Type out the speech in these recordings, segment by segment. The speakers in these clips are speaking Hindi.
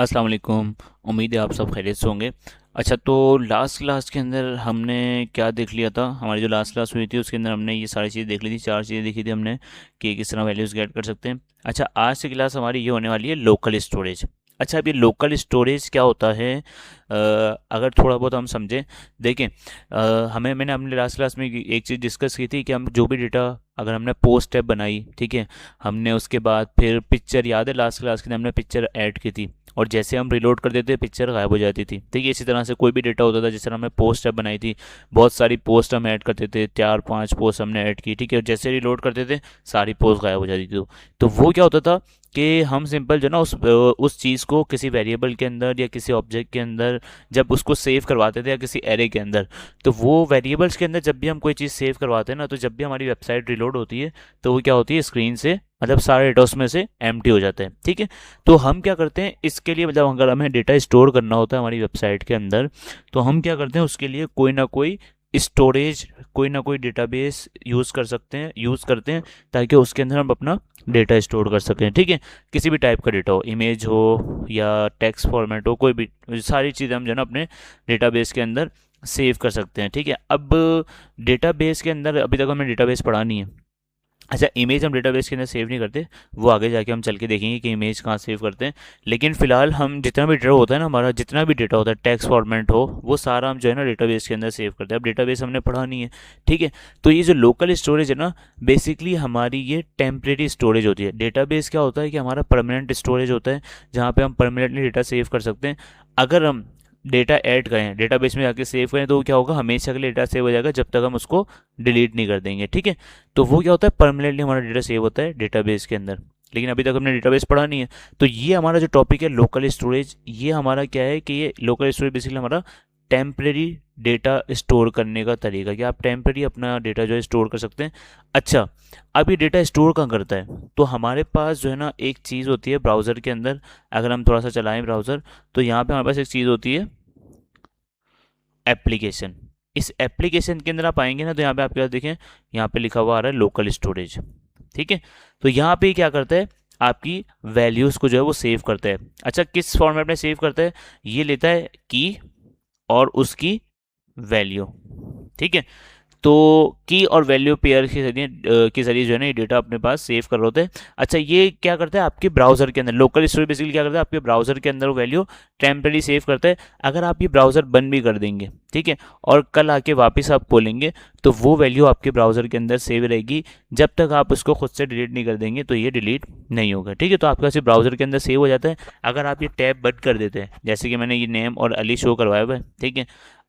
अस्सलाम वालेकुम। उम्मीद है आप सब खैरियत से होंगे। अच्छा, तो लास्ट क्लास के अंदर हमने क्या देख लिया था? हमारी जो लास्ट क्लास हुई थी उसके अंदर हमने ये सारी चीज़ें देख ली थी, चार चीज़ें देखी थी हमने कि किस तरह वैल्यूज़ गेट कर सकते हैं। अच्छा, आज की क्लास हमारी ये होने वाली है लोकल स्टोरेज। अच्छा, अब ये लोकल स्टोरेज क्या होता है? अगर थोड़ा बहुत हम समझें, देखें, मैंने अपने लास्ट क्लास में एक चीज़ डिस्कस की थी कि हम जो भी डेटा, अगर हमने पोस्ट टैब बनाई, ठीक है, हमने उसके बाद फिर पिक्चर, याद है लास्ट क्लास के अंदर हमने पिक्चर ऐड की थी, और जैसे हम रिलोड कर देते पिक्चर गायब हो जाती थी। ठीक है, इसी तरह से कोई भी डेटा होता था, जिस तरह हमने पोस्ट ऐप बनाई थी, बहुत सारी पोस्ट हम ऐड करते थे, 4-5 पोस्ट हमने ऐड की, ठीक है, और जैसे रिलोड करते थे सारी पोस्ट गायब हो जाती थी। तो वो क्या होता था कि हम सिंपल जो ना उस चीज़ को किसी वेरिएबल के अंदर या किसी ऑब्जेक्ट के अंदर जब उसको सेव करवाते थे, या किसी एरे के अंदर, तो वो वेरिएबल्स के अंदर जब भी हम कोई चीज़ सेव करवाते हैं ना, तो जब भी हमारी वेबसाइट रिलोड होती है तो वो क्या होती है, स्क्रीन से मतलब सारे डेटा उसमें से एम्प्टी हो जाते हैं। ठीक है, तो हम क्या करते हैं इसके लिए, मतलब अगर हमें डेटा स्टोर करना होता है हमारी वेबसाइट के अंदर, तो हम क्या करते हैं उसके लिए कोई ना कोई स्टोरेज, कोई ना कोई डेटाबेस यूज़ करते हैं, ताकि उसके अंदर हम अपना डेटा स्टोर कर सकें। ठीक है, किसी भी टाइप का डेटा हो, इमेज हो या टेक्स्ट फॉर्मेट हो, कोई भी सारी चीज़ें हम जो है ना अपने डेटाबेस के अंदर सेव कर सकते हैं। ठीक है, अब डेटाबेस के अंदर अभी तक हमें डेटाबेस पढ़ा नहीं है। अच्छा, इमेज हम डेटाबेस के अंदर सेव नहीं करते, वो आगे जाके हम चल के देखेंगे कि इमेज कहाँ सेव करते हैं। लेकिन फिलहाल हम जितना भी डेटा होता है ना, हमारा जितना भी डेटा होता है, टेक्स्ट फॉर्मेट हो, वो सारा हम जो है ना डेटाबेस के अंदर सेव करते हैं। अब डेटाबेस हमने पढ़ा नहीं है, ठीक है, तो ये जो लोकल स्टोरेज है ना, बेसिकली हमारी ये टेम्परेरी स्टोरेज होती है। डेटाबेस क्या होता है कि हमारा परमानेंट स्टोरेज होता है, जहाँ पे हम परमानेंटली डेटा सेव कर सकते हैं। अगर हम डेटा ऐड करें, डेटाबेस में जाके सेव करें, तो वो क्या होगा, हमेशा के लिए डेटा सेव हो जाएगा जब तक हम उसको डिलीट नहीं कर देंगे। ठीक है, तो वो क्या होता है, परमानेंटली हमारा डेटा सेव होता है डेटाबेस के अंदर। लेकिन अभी तक हमने डेटाबेस पढ़ा नहीं है, तो ये हमारा जो टॉपिक है लोकल स्टोरेज, ये हमारा क्या है कि ये लोकल स्टोरेज बेसिकली हमारा टेम्परेरी डेटा स्टोर करने का तरीका, कि आप टेम्परेरी अपना डेटा जो है स्टोर कर सकते हैं। अच्छा, अब ये डेटा स्टोर कहाँ करता है? तो हमारे पास जो है ना एक चीज़ होती है ब्राउज़र के अंदर। अगर हम थोड़ा सा चलाएं ब्राउज़र, तो यहाँ पे हमारे पास एक चीज़ होती है एप्लीकेशन। इस एप्लीकेशन के अंदर आप आएंगे ना, तो यहाँ पे आपके पास देखें, यहाँ पे लिखा हुआ आ रहा है लोकल स्टोरेज। ठीक है, तो यहाँ पे क्या करता है, आपकी वैल्यूज़ को जो है वो सेव करता है। अच्छा, किस फॉर्मेट में सेव करता है? ये लेता है की और उसकी वैल्यू। ठीक है, तो की और वैल्यू पेयर के जरिए जो है ना ये डेटा अपने पास सेव कर रहे होते हैं। अच्छा, ये क्या करता है आपके ब्राउजर के अंदर, लोकल स्टोरेज बेसिकली क्या करता है आपके ब्राउजर के अंदर वो वैल्यू टेम्परेरी सेव करता है। अगर आप ये ब्राउजर बंद भी कर देंगे, ठीक है, और कल आके वापस आप खोलेंगे, तो वो वैल्यू आपके ब्राउजर के अंदर सेव रहेगी। जब तक आप उसको खुद से डिलीट नहीं कर देंगे तो ये डिलीट नहीं होगा। ठीक है, तो आपके पास ये ब्राउजर के अंदर सेव हो जाता है। अगर आप ये टैब बंद कर देते हैं, जैसे कि मैंने ये नेम और अली शो करवाया हुआ है, ठीक है,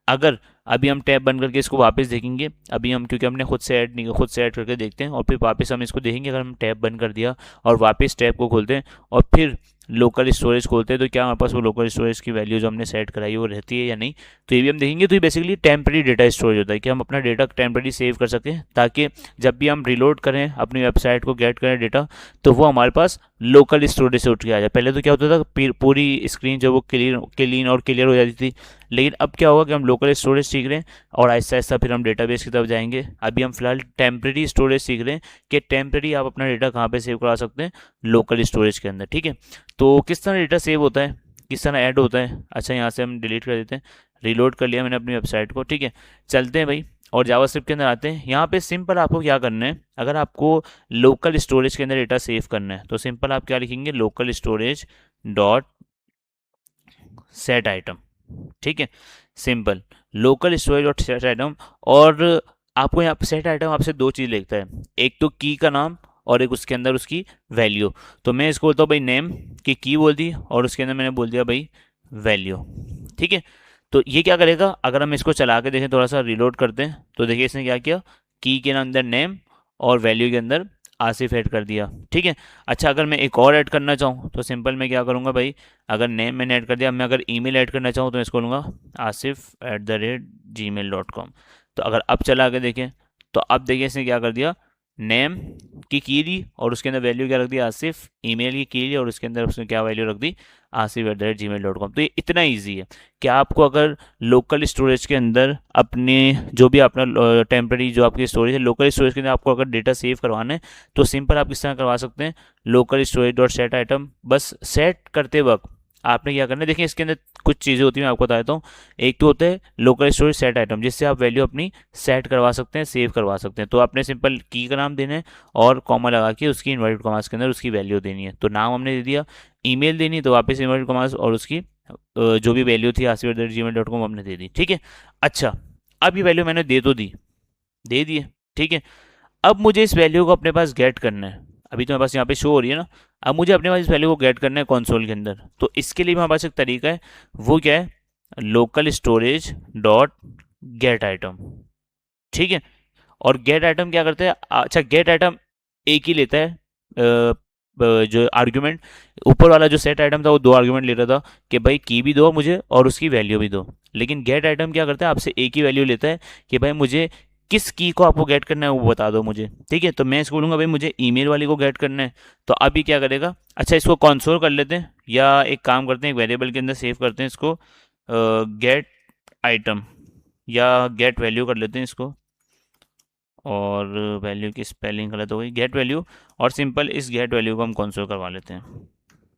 अगर अभी हम टैब बंद करके इसको वापस देखेंगे, अभी हम क्योंकि हमने खुद से ऐड करके देखते हैं, और फिर वापस हम इसको देखेंगे। अगर हम टैब बंद कर दिया और वापस टैब को खोलते हैं और फिर लोकल स्टोरेज खोलते हैं, तो क्या हमारे पास वो लोकल स्टोरेज की वैल्यू जो हमने सेट कराई है वो रहती है या नहीं, तो ये भी हम देखेंगे। तो ये बेसिकली टेम्परेरी डेटा स्टोरेज होता है कि हम अपना डेटा टेम्परेरी सेव कर सकें, ताकि जब भी हम रिलोड करें अपनी वेबसाइट को गेट करें डेटा, तो वो हमारे पास लोकल स्टोरेज से उठ के आ जाए। पहले तो क्या होता था, पूरी स्क्रीन जो वो क्लीन और क्लियर हो जाती थी, लेकिन अब क्या होगा कि हम लोकल स्टोरेज सीख रहे हैं और आहिस्ता आहिस्ता फिर हम डेटाबेस की तरफ जाएंगे। अभी हम फिलहाल टेम्परेरी स्टोरेज सीख रहे हैं कि टेम्परेरी आप अपना डेटा कहाँ पे सेव करा सकते हैं, लोकल स्टोरेज के अंदर। ठीक है, तो किस तरह डेटा सेव होता है, किस तरह ऐड होता है। अच्छा, यहाँ से हम डिलीट कर देते हैं, रिलोड कर लिया मैंने अपनी वेबसाइट को। ठीक है, चलते हैं भाई और जावास्क्रिप्ट के अंदर आते हैं। यहाँ पे सिंपल आपको क्या करना है, अगर आपको लोकल स्टोरेज के अंदर डेटा सेव करना है, तो सिंपल आप क्या लिखेंगे, local storage dot set item. ठीक है, simple local storage dot set item. और आपको यहाँ पे सेट आइटम आपसे दो चीज़ लिखता है, एक तो की का नाम और एक उसके अंदर उसकी वैल्यू। तो मैं इसको बोलता हूँ भाई नेम की की बोल दी, और उसके अंदर मैंने बोल दिया भाई वैल्यू। ठीक है, तो ये क्या करेगा, अगर हम इसको चला के देखें, थोड़ा सा रिलोड करते हैं, तो देखिए इसने क्या किया, की के अंदर नेम और वैल्यू के अंदर आसिफ ऐड कर दिया। ठीक है, अच्छा, अगर मैं एक और ऐड करना चाहूँ तो सिंपल मैं क्या करूँगा भाई, अगर नेम मैंने ऐड कर दिया, मैं अगर ईमेल ऐड करना चाहूँ तो मैं इसको लूँगा asif@gmail.com। तो अगर अब चला के देखें, तो अब देखिए इसने क्या कर दिया, नेम की दी और उसके अंदर वैल्यू क्या रख दी, आसिफ। ईमेल की दी और उसके अंदर उसने क्या वैल्यू रख दी, asif@gmail.com। तो ये इतना ईजी है कि आपको अगर लोकल स्टोरेज के अंदर अपने जो भी अपना टेम्परेरी जो आपकी स्टोरेज है, लोकल स्टोरेज के अंदर आपको अगर डेटा सेव करवाना है, तो सिंपल आप किस तरह करवा सकते हैं, local storage dot set item. बस सेट करते वक्त आपने क्या करना है, देखिए इसके अंदर कुछ चीज़ें होती हैं, मैं आपको बता देता हूँ। एक तो होता है लोकल स्टोरेज सेट आइटम, जिससे आप वैल्यू अपनी सेट करवा सकते हैं, सेव करवा सकते हैं। तो आपने सिंपल की का नाम देना है और कॉमा लगा के उसकी इन्वर्टेड कॉमास के अंदर उसकी वैल्यू देनी है। तो नाम हमने दे दिया, ईमेल देनी है तो वापस इन्वर्टेड कॉमास और उसकी जो भी वैल्यू थी asif@gmail.com हमने दे दी, ठीक है। अच्छा, अब ये वैल्यू मैंने दे तो दी, दे दी है, ठीक है। अब मुझे इस वैल्यू को अपने पास गेट करना है। अभी तो मेरे पास यहाँ पे शो हो रही है ना। अब मुझे अपने पास इस वैल्यू को गेट करना है कंसोल के अंदर। तो इसके लिए मेरे पास एक तरीका है, वो क्या है, local storage dot gate item, ठीक है। और गेट आइटम क्या करता है, अच्छा गेट आइटम एक ही लेता है जो आर्ग्यूमेंट, ऊपर वाला जो सेट आइटम था वो 2 आर्ग्यूमेंट ले रहा था कि भाई की भी दो मुझे और उसकी वैल्यू भी दो। लेकिन गेट आइटम क्या करता है, आपसे एक ही वैल्यू लेता है कि भाई मुझे किस की को आपको गेट करना है वो बता दो मुझे, ठीक है। तो मैं इसको बोलूँगा भाई मुझे ईमेल वाली को गेट करना है। तो अभी क्या करेगा, अच्छा इसको कंसोल कर लेते हैं, या एक काम करते हैं, एक वेरिएबल के अंदर सेव करते हैं इसको, गेट आइटम या गेट वैल्यू कर लेते हैं इसको। और वैल्यू की स्पेलिंग गलत हो गई, गेट वैल्यू। और सिंपल इस गेट वैल्यू को हम कंसोल करवा लेते हैं,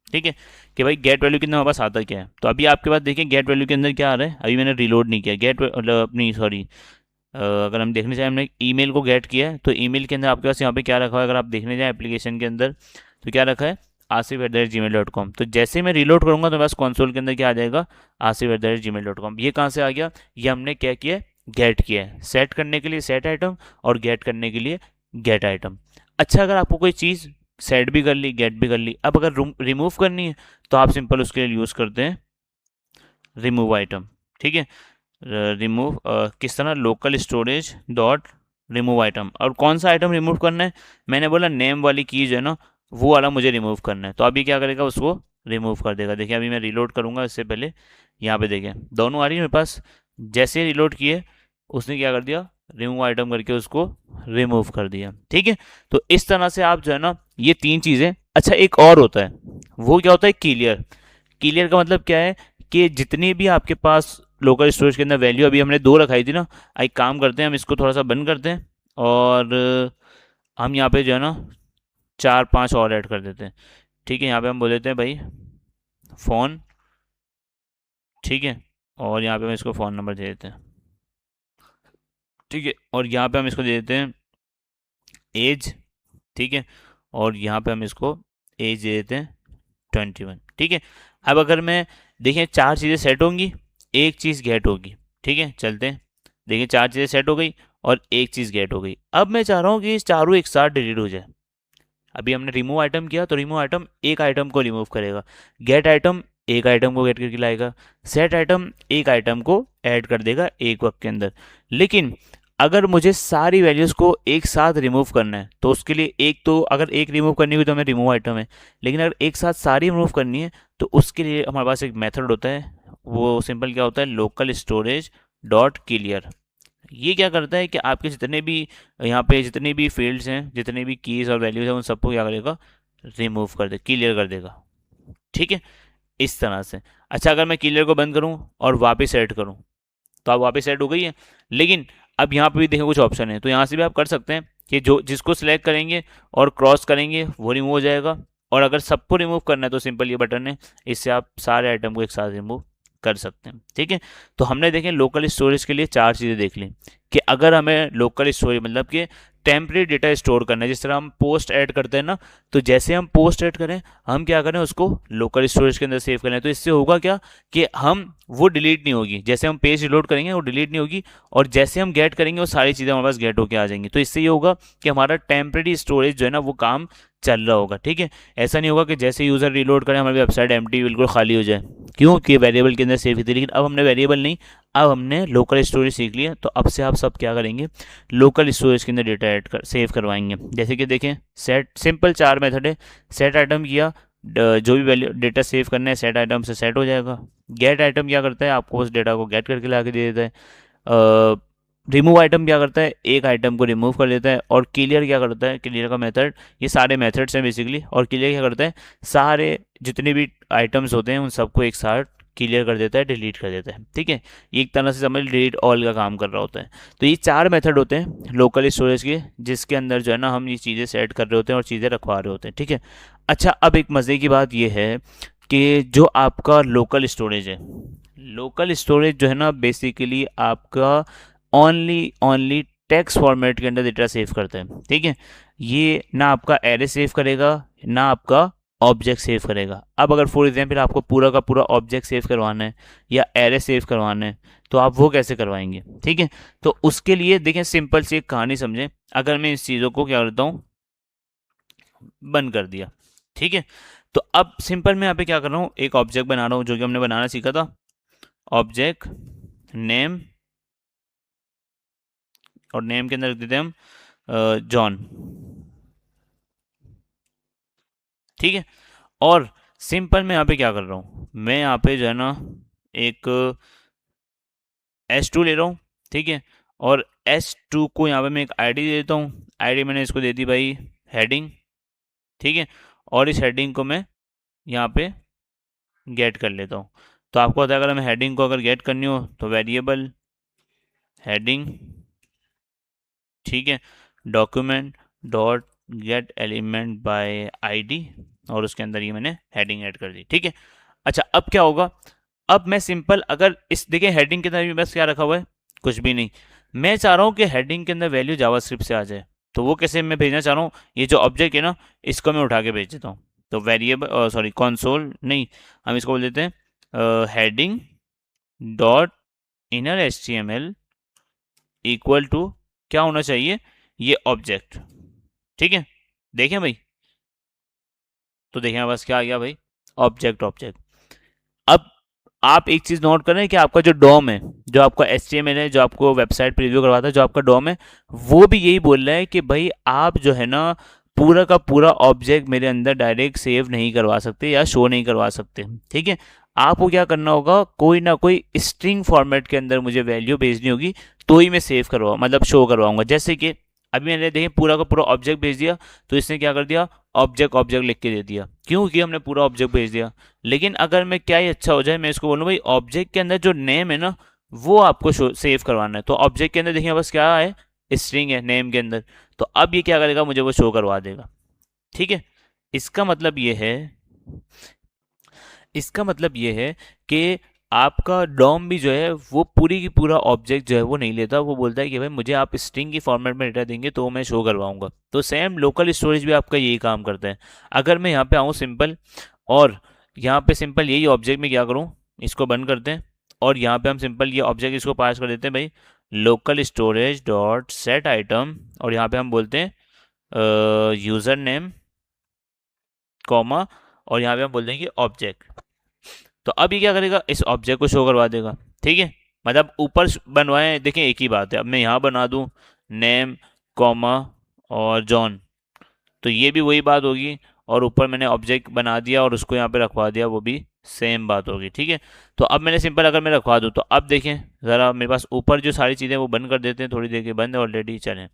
ठीक है। कि भाई गेट वैल्यू के अंदर हमारे पास आता क्या है। तो अभी आपके पास देखिए गेट वैल्यू के अंदर क्या आ रहा है, अभी मैंने रिलोड नहीं किया गेट मतलब अपनी सॉरी, अगर हम देखने जाए हमने ईमेल को गेट किया है, तो ईमेल के अंदर आपके पास यहाँ पे क्या रखा है, अगर आप देखने जाए एप्लीकेशन के अंदर तो क्या रखा है, asif@gmail.com। तो जैसे मैं रिलोड करूँगा तो बस कंसोल के अंदर क्या आ जाएगा, asif@gmail.com। ये कहाँ से आ गया, ये हमने क्या किया, गेट किया है। सेट करने के लिए सेट आइटम और गेट करने के लिए गेट आइटम। अच्छा, अगर आपको कोई चीज़ सेट भी कर ली, गेट भी कर ली, अब अगर रिमूव करनी है तो आप सिंपल उसके लिए यूज़ करते हैं रिमूव आइटम, ठीक है। रिमूव किस तरह, local storage dot remove item. और कौन सा आइटम रिमूव करना है, मैंने बोला नेम वाली की जो है ना वो वाला मुझे रिमूव करना है। तो अभी क्या करेगा, उसको रिमूव कर देगा। देखिए अभी मैं रिलोड करूँगा इससे पहले, यहाँ पे देखें दोनों आ रही है मेरे पास। जैसे रिलोड किए उसने क्या कर दिया, रिमूव आइटम करके उसको रिमूव कर दिया, ठीक है। तो इस तरह से आप जो है ना ये 3 चीज़ें। अच्छा एक और होता है, वो क्या होता है, क्लियर। क्लियर का मतलब क्या है कि जितनी भी आपके पास लोकल स्टोरेज के अंदर वैल्यू, अभी हमने 2 रखाई थी ना, एक काम करते हैं हम इसको थोड़ा सा बंद करते हैं और हम यहाँ पे जो है ना 4-5 और ऐड कर देते हैं, ठीक है। यहाँ पे हम बोल देते हैं भाई फ़ोन, ठीक है। और यहाँ पे हम इसको फ़ोन नंबर दे देते हैं, ठीक है। और यहाँ पे हम इसको दे देते हैं एज, ठीक है। और यहाँ पे हम इसको एज दे देते हैं 21, ठीक है। अब अगर मैं देखें 4 चीज़ें सेट होंगी, एक चीज़ गेट होगी, ठीक है। चलते हैं, देखिए 4 चीज़ें सेट हो गई और एक चीज़ गेट हो गई। अब मैं चाह रहा हूँ कि इस चारों एक साथ डिलीट हो जाए। अभी हमने रिमूव आइटम किया तो रिमूव आइटम एक आइटम को रिमूव करेगा, गेट आइटम एक आइटम को गेट करके लाएगा, सेट आइटम एक आइटम को ऐड कर देगा एक वक्त के अंदर। लेकिन अगर मुझे सारी वैल्यूज़ को एक साथ रिमूव करना है तो उसके लिए एक तो अगर एक रिमूव करनी हुई तो हमें रिमूव आइटम है। लेकिन अगर एक साथ सारी रिमूव करनी है तो उसके लिए हमारे पास एक मेथड होता है, वो सिंपल क्या होता है, लोकल स्टोरेज डॉट क्लियर। ये क्या करता है कि आपके जितने भी यहाँ पे जितने भी फील्ड्स हैं, जितने भी कीज़ और वैल्यूज़ हैं, उन सबको क्या करेगा, रिमूव कर दे, क्लियर कर देगा, ठीक है। इस तरह से। अच्छा अगर मैं क्लियर को बंद करूँ और वापस ऐड करूँ तो आप वापस ऐड हो गई है। लेकिन अब यहाँ पे भी देखें कुछ ऑप्शन है, तो यहाँ से भी आप कर सकते हैं कि जो जिसको सिलेक्ट करेंगे और क्रॉस करेंगे वो रिमूव हो जाएगा। और अगर सबको रिमूव करना है तो सिंपल ये बटन है, इससे आप सारे आइटम को एक साथ रिमूव कर सकते हैं, ठीक है। तो हमने देखें लोकल स्टोरेज के लिए 4 चीज़ें देख ली कि अगर हमें लोकल स्टोरेज मतलब कि टेम्परेरी डेटा स्टोर करना है, जिस तरह हम पोस्ट ऐड करते हैं ना, तो जैसे हम पोस्ट ऐड करें हम क्या करें, उसको लोकल स्टोरेज के अंदर सेव करें। तो इससे होगा क्या कि हम वो डिलीट नहीं होगी, जैसे हम पेज रिलोड करेंगे वो डिलीट नहीं होगी, और जैसे हम गेट करेंगे वो सारी चीज़ें हमारे पास गेट होके आ जाएंगी। तो इससे ये होगा कि हमारा टेम्परेरी स्टोरेज जो है ना वो काम चल रहा होगा, ठीक है। ऐसा नहीं होगा कि जैसे यूज़र रिलोड करें हमारी वेबसाइट एम्प्टी बिल्कुल खाली हो जाए, क्यों कि वेरिएबल के अंदर सेव की थी। लेकिन अब हमने वेरिएबल नहीं, अब हमने लोकल स्टोरेज सीख लिया, तो अब से आप सब क्या करेंगे, लोकल स्टोरेज के अंदर डेटा ऐड कर सेव करवाएंगे। जैसे कि देखें सेट, सिंपल 4 मेथड है। सेट आइटम किया, जो भी वैल्यू डेटा सेव करना है सेट आइटम से सेट हो जाएगा। गेट आइटम क्या करता है, आपको उस डेटा को गेट करके ला के दे देता है। रिमूव आइटम क्या करता है, एक आइटम को रिमूव कर देता है। और क्लियर क्या करता है, क्लियर का मेथड, ये सारे मेथड्स हैं बेसिकली। और क्लियर क्या करता है, सारे जितने भी आइटम्स होते हैं उन सबको एक साथ क्लियर कर देता है, डिलीट कर देता है, ठीक है। ये एक तरह से समझ डिलीट ऑल का काम कर रहा होता है। तो ये 4 मेथड होते हैं लोकल स्टोरेज के, जिसके अंदर जो है ना हम ये चीज़ें सेट कर रहे होते हैं और चीज़ें रखवा रहे होते हैं, ठीक है। अच्छा अब एक मज़े की बात ये है कि जो आपका लोकल स्टोरेज है, लोकल स्टोरेज जो है ना बेसिकली आपका ओनली ओनली टेक्स्ट फॉर्मेट के अंदर डेटा सेव करता है, ठीक है। ये ना आपका एरे सेव करेगा, ना आपका ऑब्जेक्ट सेव करेगा। अब अगर फॉर एग्जाम्पल आपको पूरा का पूरा ऑब्जेक्ट सेव करवाना है या एरे सेव करवाना है, तो आप वो कैसे करवाएंगे, ठीक है। तो उसके लिए देखें, सिंपल सी एक कहानी समझें। अगर मैं इस चीज़ों को क्या करता हूँ, बंद कर दिया, ठीक है। तो अब सिंपल मैं यहाँ पे क्या कर रहा हूँ, एक ऑब्जेक्ट बना रहा हूँ जो कि हमने बनाना सीखा था, ऑब्जेक्ट नेम, और नेम के अंदर रख देते हैं हम जॉन, ठीक है। और सिंपल मैं यहाँ पे क्या कर रहा हूँ, मैं यहाँ पे जो है ना एक S2 ले रहा हूँ, ठीक है। और S2 को यहाँ पे मैं एक आईडी दे देता हूँ। आईडी मैंने इसको दे दी भाई हेडिंग, ठीक है। और इस हेडिंग को मैं यहाँ पे गेट कर लेता हूँ। तो आपको पता है अगर हमें हेडिंग को अगर गेट करनी हो तो वेरिएबल हेडिंग, ठीक है, document dot gate element by ID, और उसके अंदर ये मैंने हेडिंग ऐड कर दी, ठीक है। अच्छा, अब क्या होगा, अब मैं सिंपल अगर इस देखिए हेडिंग के अंदर भी बस क्या रखा हुआ है, कुछ भी नहीं। मैं चाह रहा हूँ कि हेडिंग के अंदर वैल्यू जावास्क्रिप्ट से आ जाए। तो वो कैसे मैं भेजना चाह रहा हूँ, ये जो ऑब्जेक्ट है ना, इसको मैं उठा के भेज देता हूँ। तो वेरिएबल सॉरी कंसोल नहीं, हम इसको बोल देते हैं heading dot inner HTML equal to क्या होना चाहिए, ये ऑब्जेक्ट, ठीक है। देखें भाई, तो देखें बस क्या आ गया भाई, ऑब्जेक्ट ऑब्जेक्ट। अब आप एक चीज नोट करें कि आपका जो डॉम है, जो आपका HTML है, जो आपको वेबसाइट प्रीव्यू करवाता है, जो आपका डॉम है, वो भी यही बोल रहा है कि भाई आप जो है ना पूरा का पूरा ऑब्जेक्ट मेरे अंदर डायरेक्ट सेव नहीं करवा सकते या शो नहीं करवा सकते, ठीक है। आपको क्या करना होगा, कोई ना कोई स्ट्रिंग फॉर्मेट के अंदर मुझे वैल्यू भेजनी होगी, तो ही मैं सेव करवाऊँ मतलब शो करवाऊंगा। जैसे कि अभी मैंने देखिए पूरा का पूरा ऑब्जेक्ट भेज दिया, तो इसने क्या कर दिया, ऑब्जेक्ट ऑब्जेक्ट लिख के दे दिया, क्योंकि हमने पूरा ऑब्जेक्ट भेज दिया। लेकिन अगर मैं क्या ही अच्छा हो जाए, मैं इसको बोलूँ भाई ऑब्जेक्ट के अंदर जो नेम है ना, वो आपको सेव करवाना है। तो ऑब्जेक्ट के अंदर देखिए बस क्या है, स्ट्रिंग है नेम के अंदर। तो अब ये क्या करेगा, मुझे वो शो करवा देगा, ठीक है। इसका मतलब ये है, इसका मतलब ये है कि आपका डॉम भी जो है वो पूरी की पूरा ऑब्जेक्ट जो है वो नहीं लेता, वो बोलता है कि भाई मुझे आप स्ट्रिंग की फॉर्मेट में डेटा देंगे तो मैं शो करवाऊंगा। तो सेम लोकल स्टोरेज भी आपका यही काम करता है। अगर मैं यहाँ पे आऊँ सिंपल, और यहाँ पे सिंपल यही ऑब्जेक्ट में क्या करूँ, इसको बंद करते हैं, और यहाँ पे हम सिंपल ये ऑब्जेक्ट इसको पास कर देते हैं भाई local storage dot set item, और यहाँ पे हम बोलते हैं यूज़र नेम कॉमा, और यहाँ पे हम बोल देंगे ऑब्जेक्ट। तो अब ये क्या करेगा, इस ऑब्जेक्ट को शो करवा देगा, ठीक है। मतलब ऊपर बनवाए देखिए एक ही बात है। अब मैं यहाँ बना दूँ नेम कॉमा और जॉन, तो ये भी वही बात होगी। और ऊपर मैंने ऑब्जेक्ट बना दिया और उसको यहाँ पे रखवा दिया, वो भी सेम बात होगी, ठीक है। तो अब मैंने सिंपल अगर मैं रखवा दूँ, तो अब देखें ज़रा मेरे पास ऊपर जो सारी चीज़ें वो बंद कर देते हैं, थोड़ी देर के बंद है ऑलरेडी, चलें,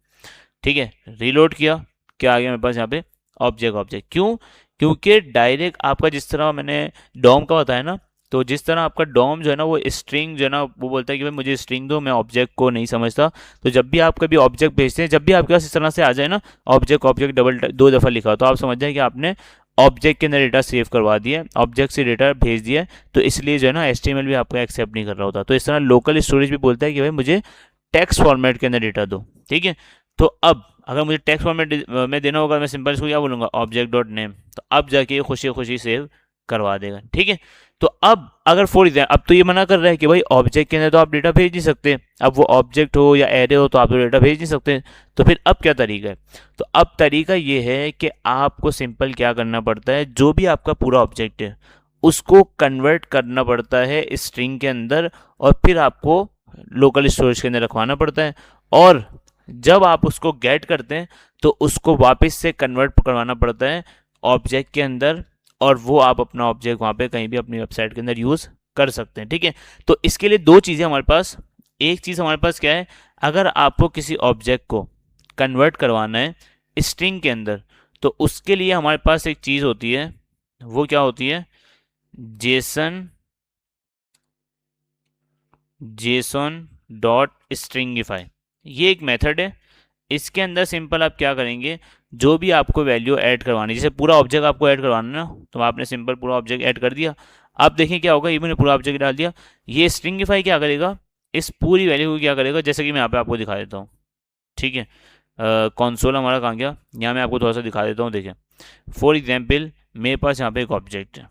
ठीक है। रीलोड किया, क्या आ गया मेरे पास यहाँ पे, ऑब्जेक्ट ऑब्जेक्ट। क्यों, क्योंकि डायरेक्ट आपका जिस तरह मैंने डॉम का बताया ना, तो जिस तरह आपका डॉम जो है ना वो स्ट्रिंग जो है ना वो बोलता है कि भाई मुझे स्ट्रिंग दो, मैं ऑब्जेक्ट को नहीं समझता। तो जब भी आप कभी ऑब्जेक्ट भेजते हैं, जब भी आपके पास इस तरह से आ जाए ना ऑब्जेक्ट ऑब्जेक्ट डबल दो दफ़ा लिखा हो, तो आप समझ जाए कि आपने ऑब्जेक्ट के अंदर डेटा सेव करवा दिया, ऑब्जेक्ट से डेटा भेज दिया। तो इसलिए जो है ना HTML भी आपका एक्सेप्ट नहीं कर रहा होता। तो इस तरह लोकल स्टोरेज भी बोलता है कि भाई मुझे टेक्स्ट फॉर्मेट के अंदर डेटा दो, ठीक है। तो अब अगर मुझे टेक्स्ट फॉर्मेट में देना होगा, मैं सिंपल इसको क्या बोलूँगा, ऑब्जेक्ट डॉट नेम। तो अब जाके ये खुशी खुशी सेव करवा देगा, ठीक है। तो अब अगर फॉर एग्जाम्पल, अब तो ये मना कर रहा है कि भाई ऑब्जेक्ट के अंदर तो आप डेटा भेज नहीं सकते, अब वो ऑब्जेक्ट हो या एरे हो तो आप तो डेटा भेज नहीं सकते। तो फिर अब क्या तरीका है, तो अब तरीका ये है कि आपको सिंपल क्या करना पड़ता है, जो भी आपका पूरा ऑब्जेक्ट है उसको कन्वर्ट करना पड़ता है स्ट्रिंग के अंदर, और फिर आपको लोकल स्टोरेज के अंदर रखवाना पड़ता है। और जब आप उसको गेट करते हैं तो उसको वापस से कन्वर्ट करवाना पड़ता है ऑब्जेक्ट के अंदर, और वो आप अपना ऑब्जेक्ट वहाँ पे कहीं भी अपनी वेबसाइट के अंदर यूज़ कर सकते हैं, ठीक है। तो इसके लिए दो चीज़ें हमारे पास, एक चीज़ हमारे पास क्या है, अगर आपको किसी ऑब्जेक्ट को कन्वर्ट करवाना है स्ट्रिंग के अंदर, तो उसके लिए हमारे पास एक चीज़ होती है, वो क्या होती है, जेसन जेसन डॉट स्ट्रिंगिफाई। ये एक मेथड है। इसके अंदर सिंपल आप क्या करेंगे, जो भी आपको वैल्यू ऐड करवानी, जैसे पूरा ऑब्जेक्ट आपको ऐड करवाना है ना, तो आपने सिंपल पूरा ऑब्जेक्ट ऐड कर दिया। अब देखिए क्या होगा, ये मैंने पूरा ऑब्जेक्ट डाल दिया, ये स्ट्रिंगिफाई क्या करेगा, इस पूरी वैल्यू को क्या करेगा, जैसे कि मैं यहाँ पे आपको दिखा देता हूँ। ठीक है, कंसोल हमारा कहाँ गया, यहाँ मैं आपको थोड़ा सा दिखा देता हूँ। देखिए फॉर एग्जाम्पल मेरे पास यहाँ पे एक ऑब्जेक्ट है,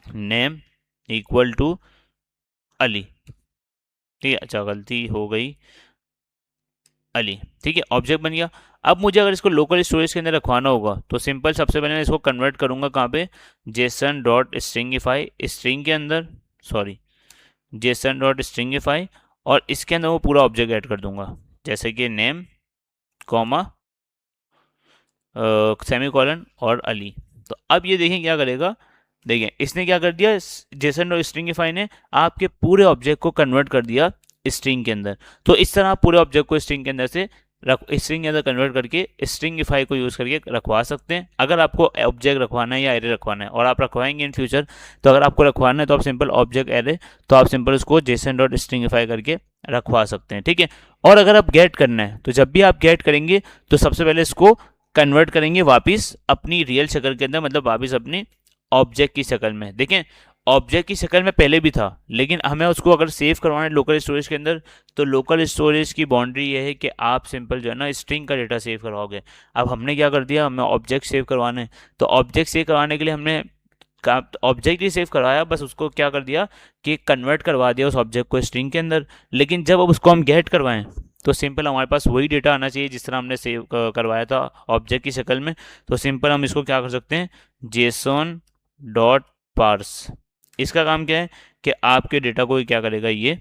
नेम इक्वल टू अली। ठीक है, अच्छा गलती हो गई, अली। ठीक है, ऑब्जेक्ट बन गया। अब मुझे अगर इसको लोकल स्टोरेज के अंदर रखवाना होगा तो सिंपल सबसे पहले मैं इसको कन्वर्ट करूंगा कहाँ पे, जेसन डॉट स्ट्रिंगिफाई स्ट्रिंग के अंदर, सॉरी जेसन डॉट स्ट्रिंगिफाई, और इसके अंदर वो पूरा ऑब्जेक्ट ऐड कर दूंगा, जैसे कि नेम कॉमा सेमीकोलन और अली। तो अब ये देखें क्या करेगा, देखिए इसने क्या कर दिया, जेसन और स्ट्रिंगिफाई ने आपके पूरे ऑब्जेक्ट को कन्वर्ट कर दिया स्ट्रिंग के अंदर। तो इस तरह आप पूरे ऑब्जेक्ट को स्ट्रिंग के अंदर से स्ट्रिंग के अंदर कन्वर्ट करके स्ट्रिंगिफाई को यूज़ करके रखवा सकते हैं। अगर आपको ऑब्जेक्ट रखवाना है या एरे रखवाना है, और आप रखवाएंगे इन फ्यूचर, तो अगर आपको रखवाना है तो आप सिंपल ऑब्जेक्ट एरे, तो आप सिंपल उसको जेसन डॉट स्ट्रिंगिफाई करके रखवा सकते हैं। ठीक है, और अगर आप गेट करना है तो जब भी आप गेट करेंगे तो सबसे पहले इसको कन्वर्ट करेंगे वापस अपनी रियल शक्ल के अंदर, मतलब वापस अपनी ऑब्जेक्ट की शक्ल में। देखें ऑब्जेक्ट की शक्ल में पहले भी था, लेकिन हमें उसको अगर सेव करवाना है लोकल स्टोरेज के अंदर, तो लोकल स्टोरेज की बाउंड्री ये है कि आप सिंपल जो है ना स्ट्रिंग का डेटा सेव करवाओगे। अब हमने क्या कर दिया, हमें ऑब्जेक्ट सेव करवाने हैं, तो ऑब्जेक्ट सेव करवाने के लिए हमने ऑब्जेक्ट ही सेव करवाया, बस उसको क्या कर दिया कि कन्वर्ट करवा दिया उस ऑब्जेक्ट को स्ट्रिंग के अंदर। लेकिन जब अब उसको हम गेट करवाएं तो सिंपल हमारे पास वही डेटा आना चाहिए जिस तरह हमने सेव करवाया था ऑब्जेक्ट की शक्ल में। तो सिंपल हम इसको क्या कर सकते हैं, जेसन डॉट पार्स, इसका काम क्या है कि आपके डेटा को क्या करेगा, ये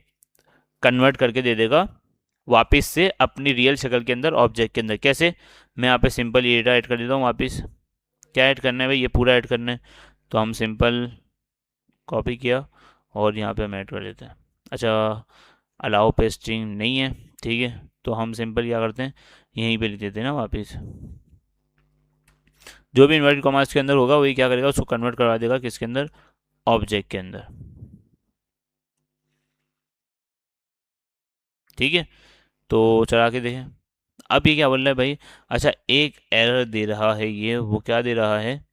कन्वर्ट करके दे देगा वापस से अपनी रियल शक्ल के अंदर ऑब्जेक्ट के अंदर। कैसे, मैं यहाँ पे सिंपल ये डेटा ऐड कर देता हूँ वापस। क्या ऐड करना है भाई, ये पूरा ऐड करना है, तो हम सिंपल कॉपी किया और यहाँ पे हम ऐड कर देते हैं। अच्छा, अलाउ पेस्टिंग नहीं है, ठीक है, तो हम सिंपल क्या करते हैं, यहीं पे लिख देते हैं ना वापस, जो भी इन्वर्टेड कॉमास के अंदर होगा वही क्या करेगा, उसको कन्वर्ट करवा देगा किसके अंदर, ऑब्जेक्ट के अंदर। ठीक है, तो चला के देखें। अब ये क्या बोल रहा है भाई, अच्छा एक एरर दे रहा है ये, वो क्या दे रहा है,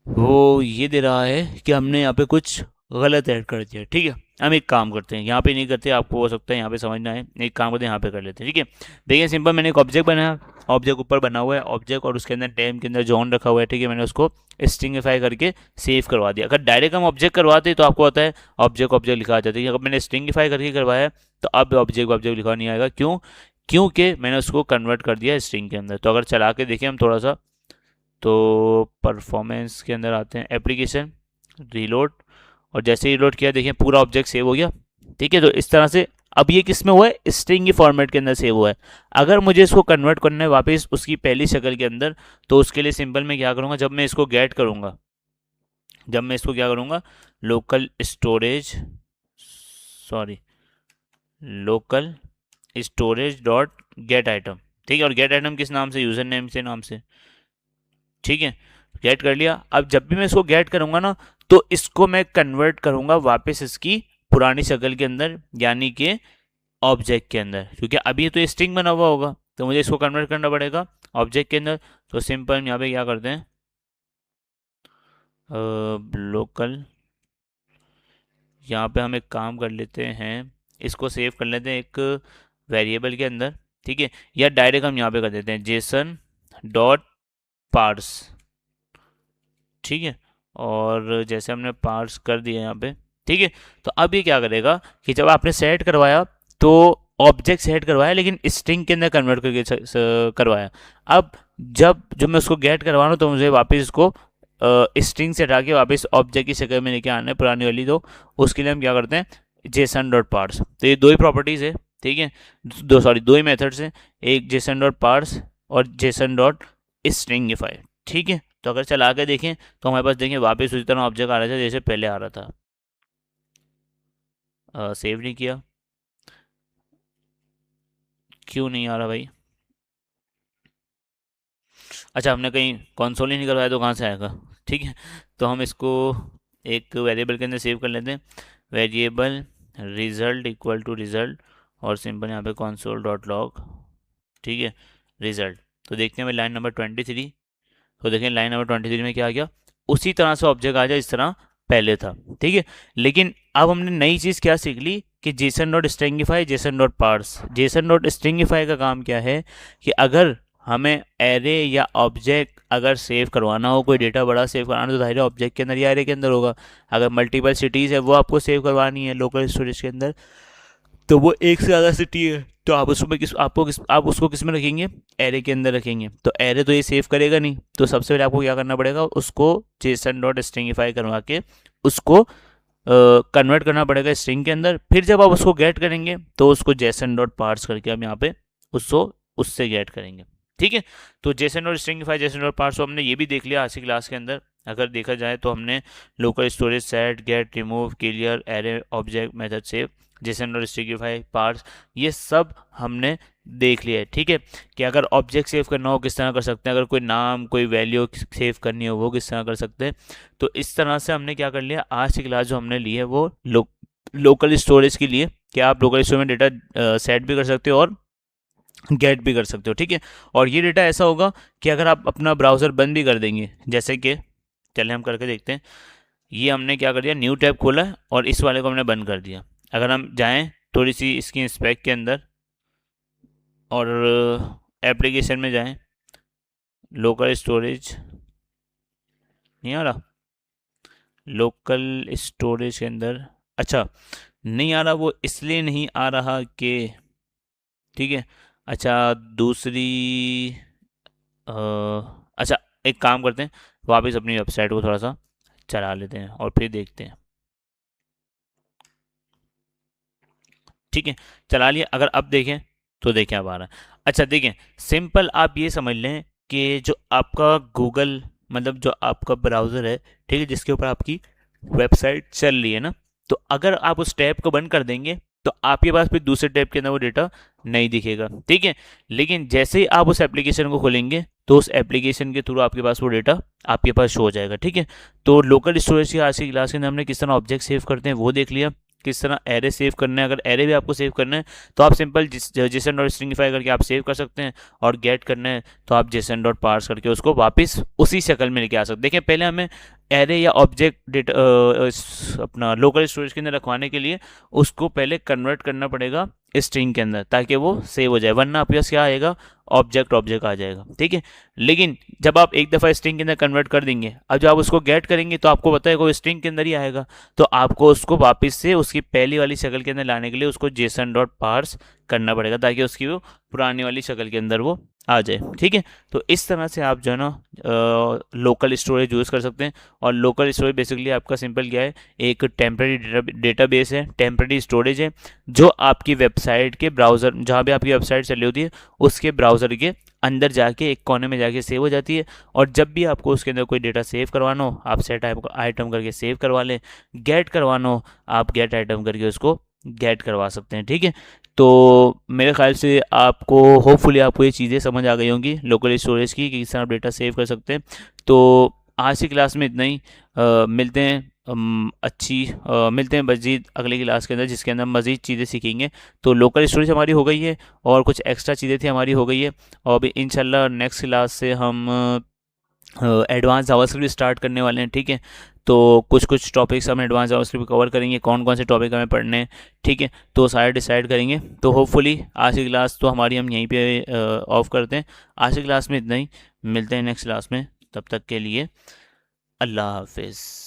वो ये दे रहा है कि हमने यहाँ पे कुछ गलत ऐड कर दिया। ठीक है, हम एक काम करते हैं, यहाँ पे नहीं करते, आपको हो सकता है यहाँ पे समझना है, एक काम करते हैं यहाँ पे कर लेते हैं। ठीक है, देखिए सिंपल मैंने एक ऑब्जेक्ट बनाया, ऑब्जेक्ट ऊपर बना हुआ है ऑब्जेक्ट, और उसके अंदर टेम के अंदर जॉन रखा हुआ है। ठीक है, मैंने उसको स्ट्रिंगिफाई करके सेव करवा दिया। अगर डायरेक्ट हम ऑब्जेक्ट करवाते तो आपको पता है ऑब्जेक्ट ऑब्जेक्ट लिखा आ जाता है, अगर मैंने स्ट्रिंगिफाई करके करवाया तो अब ऑब्जेक्ट ऑब्जेक्ट लिखा नहीं आएगा। क्यों, क्योंकि मैंने उसको कन्वर्ट कर दिया स्ट्रिंग के अंदर। तो अगर चला के देखें हम थोड़ा सा, तो परफॉर्मेंस के अंदर आते हैं, एप्लीकेशन, रीलोड, और जैसे ही रीलोड किया देखिए पूरा ऑब्जेक्ट सेव हो गया। ठीक है, तो इस तरह से अब ये किस में हुआ है, स्ट्रिंग की फॉर्मेट के अंदर सेव हुआ है। अगर मुझे इसको कन्वर्ट करना है वापस उसकी पहली शक्ल के अंदर, तो उसके लिए सिंपल मैं क्या करूँगा, जब मैं इसको गेट करूँगा, जब मैं इसको क्या करूँगा, local storage, sorry local storage dot gate item. ठीक है, और गेट आइटम किस नाम से, यूज़र नेम से नाम से। ठीक है, गेट कर लिया। अब जब भी मैं इसको गेट करूंगा ना, तो इसको मैं कन्वर्ट करूंगा वापस इसकी पुरानी शक्ल के अंदर, यानी कि ऑब्जेक्ट के अंदर, क्योंकि अभी तो स्ट्रिंग बना हुआ होगा तो मुझे इसको कन्वर्ट करना पड़ेगा ऑब्जेक्ट के अंदर। तो सिंपल यहाँ पे क्या करते हैं, लोकल, यहाँ पे हम एक काम कर लेते हैं, इसको सेव कर लेते हैं एक वेरिएबल के अंदर। ठीक है, या डायरेक्ट हम यहाँ पे कर देते हैं जेसन डॉट पार्स। ठीक है, और जैसे हमने पार्स कर दिया यहाँ पे। ठीक है, तो अब ये क्या करेगा कि जब आपने सेट करवाया तो ऑब्जेक्ट सेट करवाया, लेकिन स्ट्रिंग के अंदर कन्वर्ट करके करवाया। अब जब जब मैं उसको गेट करवा रहा हूँ तो मुझे वापस इसको स्ट्रिंग से हटा के वापस ऑब्जेक्ट की शक्ल में लेके आना है पुरानी वाली। तो उसके लिए हम क्या करते हैं, जेसन डॉट पार्स। तो ये दो ही प्रॉपर्टीज़ है। ठीक है, दो ही मेथड्स हैं, एक जेसन डॉट पार्स और जेसन डॉट स्ट्रिंगिफाई। ठीक है, तो अगर चला के देखें तो हमारे पास देखें वापस उसी तरह ऑब्जेक्ट आ रहा था जैसे पहले आ रहा था। सेव नहीं किया, क्यों नहीं आ रहा भाई, अच्छा हमने कहीं कंसोल ही नहीं करवाया तो कहाँ से आएगा। ठीक है, तो हम इसको एक वेरिएबल के अंदर सेव कर लेते हैं, variable result equal to result, और सिंपल यहाँ पे कंसोल डॉट लॉग। ठीक है, रिजल्ट। तो देखते हैं लाइन नंबर 23। तो देखें लाइन नंबर 23 में क्या आ गया, उसी तरह से ऑब्जेक्ट आ जाए इस तरह पहले था। ठीक है, लेकिन अब हमने नई चीज़ क्या सीख ली कि JSON dot stringify, JSON dot parse. JSON dot stringify का काम क्या है कि अगर हमें एरे या ऑब्जेक्ट अगर सेव करवाना हो, कोई डेटा बड़ा सेव करवाना तो जाहिर है ऑब्जेक्ट के अंदर या एरे के अंदर होगा। अगर मल्टीपल सिटीज़ है वो आपको सेव करवानी है लोकल स्टोरेज के अंदर, तो वो एक से ज़्यादा सिटी है, तो आप उसमें आप उसको किस में रखेंगे, एरे के अंदर रखेंगे। तो एरे तो ये सेव करेगा नहीं, तो सबसे पहले आपको क्या करना पड़ेगा, उसको जेसन डॉट स्ट्रिंगिफाई करवा के उसको कन्वर्ट करना पड़ेगा स्ट्रिंग के अंदर। फिर जब आप उसको गेट करेंगे तो उसको जेसन डॉट पार्स करके हम यहाँ पे उसको उससे गेट करेंगे। ठीक है, तो JSON dot stringify, JSON dot parse हमने ये भी देख लिया आज की क्लास के अंदर। अगर देखा जाए तो हमने local storage, set, get, remove, clear, array, object, method save, JSON dot stringify, parse, ये सब हमने देख लिया है। ठीक है, कि अगर ऑब्जेक्ट सेव करना हो किस तरह कर सकते हैं, अगर कोई नाम, कोई वैल्यू सेव करनी हो वो किस तरह कर सकते हैं। तो इस तरह से हमने क्या कर लिया, आज की क्लास जो हमने ली है वो लोकल स्टोरेज के लिए, कि आप लोकल स्टोरेज में डेटा सेट भी कर सकते हो और गेट भी कर सकते हो। ठीक है, और ये डेटा ऐसा होगा कि अगर आप अपना ब्राउज़र बंद भी कर देंगे, जैसे कि चले हम करके देखते हैं। ये हमने क्या कर दिया, न्यू टैब खोला है और इस वाले को हमने बंद कर दिया। अगर हम जाएं थोड़ी सी इसकी स्पेक के अंदर और एप्लीकेशन में जाएं, लोकल स्टोरेज नहीं आ रहा, लोकल स्टोरेज के अंदर, अच्छा नहीं आ रहा, वो इसलिए नहीं आ रहा कि, ठीक है, अच्छा दूसरी अच्छा एक काम करते हैं, वापस अपनी वेबसाइट को थोड़ा सा चला लेते हैं और फिर देखते हैं। ठीक है, चला लिया। अगर अब देखें तो देखें अब आ रहा है। अच्छा देखें, सिंपल आप ये समझ लें कि जो आपका गूगल, मतलब जो आपका ब्राउज़र है, ठीक है, जिसके ऊपर आपकी वेबसाइट चल रही है ना, तो अगर आप उस टैब को बंद कर देंगे तो आपके पास फिर दूसरे टैब के अंदर वो डेटा नहीं दिखेगा। ठीक है, लेकिन जैसे ही आप उस एप्लीकेशन को खोलेंगे तो उस एप्लीकेशन के थ्रू आपके पास वो डेटा आपके पास शो हो जाएगा। ठीक है, तो लोकल स्टोरेज की आज की क्लास के अंदर हमने किस तरह ऑब्जेक्ट सेव करते हैं वो देख लिया, किस तरह एरे सेव करना है। अगर एरे भी आपको सेव करना है तो आप सिंपल जेसन डॉट स्ट्रिंगिफाई करके आप सेव कर सकते हैं, और गेट करना है तो आप जेसन डॉट पार्स करके उसको वापस उसी शक्ल में लेके आ सकते हैं। देखिए पहले हमें एरे या ऑब्जेक्ट डेटा अपना लोकल स्टोरेज के अंदर रखवाने के लिए उसको पहले कन्वर्ट करना पड़ेगा स्ट्रिंग के अंदर ताकि वो सेव हो जाए, वरना आपके पास क्या आएगा, ऑब्जेक्ट ऑब्जेक्ट आ जाएगा। ठीक है, लेकिन जब आप एक दफ़ा स्ट्रिंग के अंदर कन्वर्ट कर देंगे, अब जब आप उसको गेट करेंगे तो आपको पता है वो स्ट्रिंग के अंदर ही आएगा, तो आपको उसको वापस से उसकी पहली वाली शक्ल के अंदर लाने के लिए उसको जेसन डॉट पार्स करना पड़ेगा ताकि उसकी वो पुरानी वाली शक्ल के अंदर वो आ जाए। ठीक है, तो इस तरह से आप जो है ना लोकल स्टोरेज यूज़ कर सकते हैं। और लोकल स्टोरेज बेसिकली आपका सिंपल क्या है, एक टेम्प्रेरी डेटाबेस है, टेम्प्रेरी स्टोरेज है, जो आपकी वेबसाइट के ब्राउज़र, जहाँ भी आपकी वेबसाइट चली होती है उसके ब्राउज़र के अंदर जाके एक कोने में जाके सेव हो जाती है। और जब भी आपको उसके अंदर कोई डेटा सेव करवाना हो आप सेट आइटम करके सेव करवा लें, गेट करवाना हो आप गेट आइटम करके उसको गेट करवा सकते हैं। ठीक है, तो मेरे ख्याल से आपको होपफुली आपको ये चीज़ें समझ आ गई होंगी लोकल स्टोरेज की कि किस तरह आप डेटा सेव कर सकते हैं। तो आज की क्लास में इतना ही, मिलते हैं मिलते हैं मज़ीद अगली क्लास के अंदर जिसके अंदर मज़ीद चीज़ें सीखेंगे। तो लोकल स्टोरेज हमारी हो गई है और कुछ एक्स्ट्रा चीज़ें थी हमारी हो गई है, और अभी इंशाल्लाह नेक्स्ट क्लास से हम एडवांस जावास्क्रिप्ट स्टार्ट करने वाले हैं। ठीक है, तो कुछ कुछ टॉपिक्स हम एडवांस जावास्क्रिप्ट कवर करेंगे, कौन कौन से टॉपिक हमें पढ़ने हैं। ठीक है, तो सारे डिसाइड करेंगे। तो होपफुली आज की क्लास तो हमारी हम यहीं पे ऑफ करते हैं। आज की क्लास में इतना ही, मिलते हैं नेक्स्ट क्लास में, तब तक के लिए अल्लाह हाफिज़।